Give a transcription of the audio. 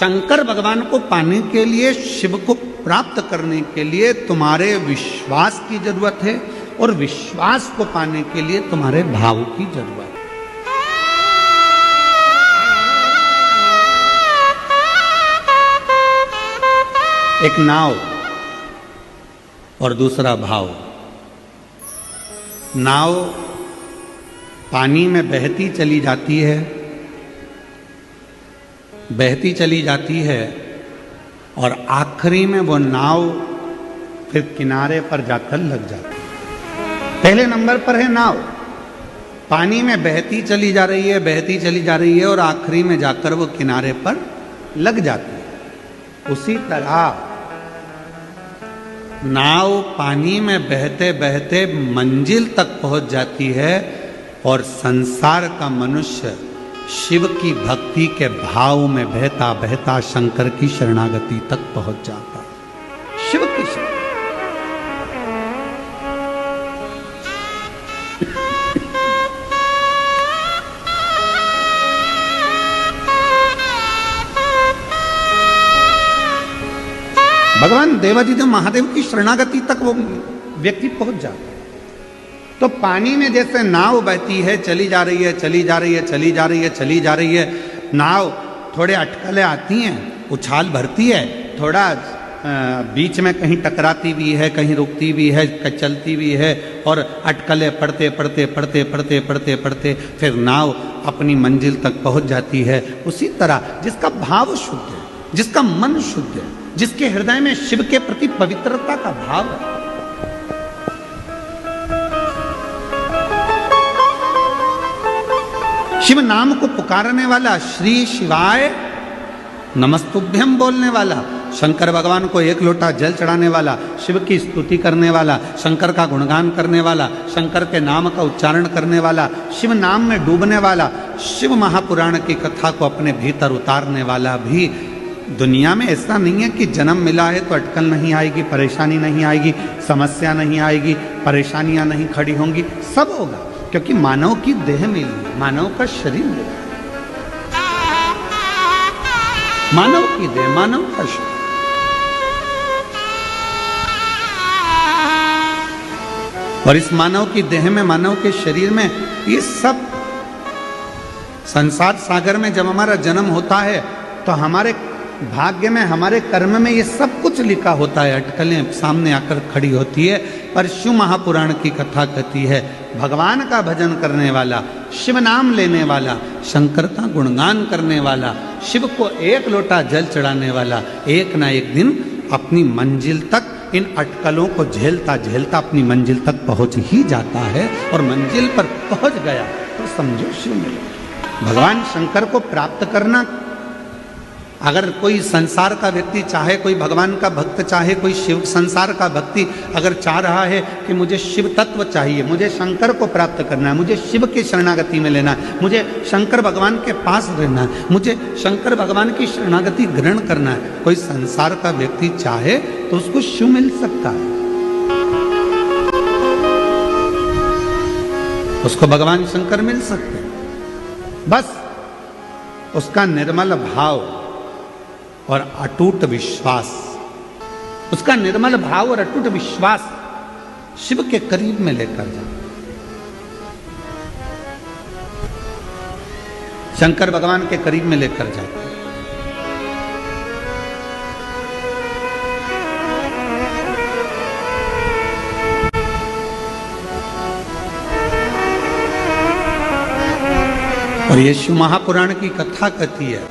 शंकर भगवान को पाने के लिए, शिव को प्राप्त करने के लिए तुम्हारे विश्वास की जरूरत है, और विश्वास को पाने के लिए तुम्हारे भाव की जरूरत है। एक नाव और दूसरा भाव। नाव पानी में बहती चली जाती है, बहती चली जाती है, और आखिरी में वो नाव फिर किनारे पर जाकर लग जाती है। पहले नंबर पर है नाव, पानी में बहती चली जा रही है, बहती चली जा रही है, और आखिरी में जाकर वो किनारे पर लग जाती है। उसी तरह नाव पानी में बहते बहते मंजिल तक पहुंच जाती है, और संसार का मनुष्य शिव की भक्ति के भाव में बहता बहता शंकर की शरणागति तक पहुंच जाता है। शिव की शरण। भगवान देवादिदेव महादेव की शरणागति तक वो व्यक्ति पहुंच जाता है। तो पानी में जैसे नाव बहती है, चली जा रही है, चली जा रही है, चली जा रही है, चली जा रही है, नाव थोड़े अटकलें आती हैं, उछाल भरती है, थोड़ा बीच में कहीं टकराती भी है, कहीं रुकती भी है, चलती भी है, और अटकलें पड़ते पड़ते पड़ते पड़ते पड़ते पड़ते फिर नाव अपनी मंजिल तक पहुंच जाती है। उसी तरह जिसका भाव शुद्ध है, जिसका मन शुद्ध है, जिसके हृदय में शिव के प्रति पवित्रता का भाव है, शिव नाम को पुकारने वाला, श्री शिवाय नमस्तुभ्यम बोलने वाला, शंकर भगवान को एक लोटा जल चढ़ाने वाला, शिव की स्तुति करने वाला, शंकर का गुणगान करने वाला, शंकर के नाम का उच्चारण करने वाला, शिव नाम में डूबने वाला, शिव महापुराण की कथा को अपने भीतर उतारने वाला भी दुनिया में ऐसा नहीं है कि जन्म मिला है तो अटकल नहीं आएगी, परेशानी नहीं आएगी, समस्या नहीं आएगी, परेशानियां नहीं खड़ी होंगी। सब होगा, क्योंकि मानव की देह मिली, मानव का शरीर मिला, मानव की देह, मानव का शरीर। और इस मानव की देह में, मानव के शरीर में ये सब संसार सागर में जब हमारा जन्म होता है तो हमारे भाग्य में, हमारे कर्म में ये सब कुछ लिखा होता है, अटकलें सामने आकर खड़ी होती है। पर शिव महापुराण की कथा कहती है, भगवान का भजन करने वाला, शिव नाम लेने वाला, शंकर का गुणगान करने वाला, शिव को एक लोटा जल चढ़ाने वाला, एक ना एक दिन अपनी मंजिल तक इन अटकलों को झेलता झेलता अपनी मंजिल तक पहुंच ही जाता है। और मंजिल पर पहुंच गया तो समझो शिव मिला। भगवान शंकर को प्राप्त करना, अगर कोई संसार का व्यक्ति चाहे, कोई भगवान का भक्त चाहे, कोई शिव संसार का भक्ति अगर चाह रहा है कि मुझे शिव तत्व चाहिए, मुझे शंकर को प्राप्त करना है, मुझे शिव की शरणागति में लेना है, मुझे शंकर भगवान के पास रहना है, मुझे शंकर भगवान की शरणागति ग्रहण करना है, कोई संसार का व्यक्ति चाहे तो उसको शिव मिल सकता है, उसको भगवान शंकर मिल सकते हैं। बस उसका निर्मल भाव और अटूट विश्वास, उसका निर्मल भाव और अटूट विश्वास शिव के करीब में लेकर जाए। शंकर भगवान के करीब में लेकर जाए। और ये शिव महापुराण की कथा कहती है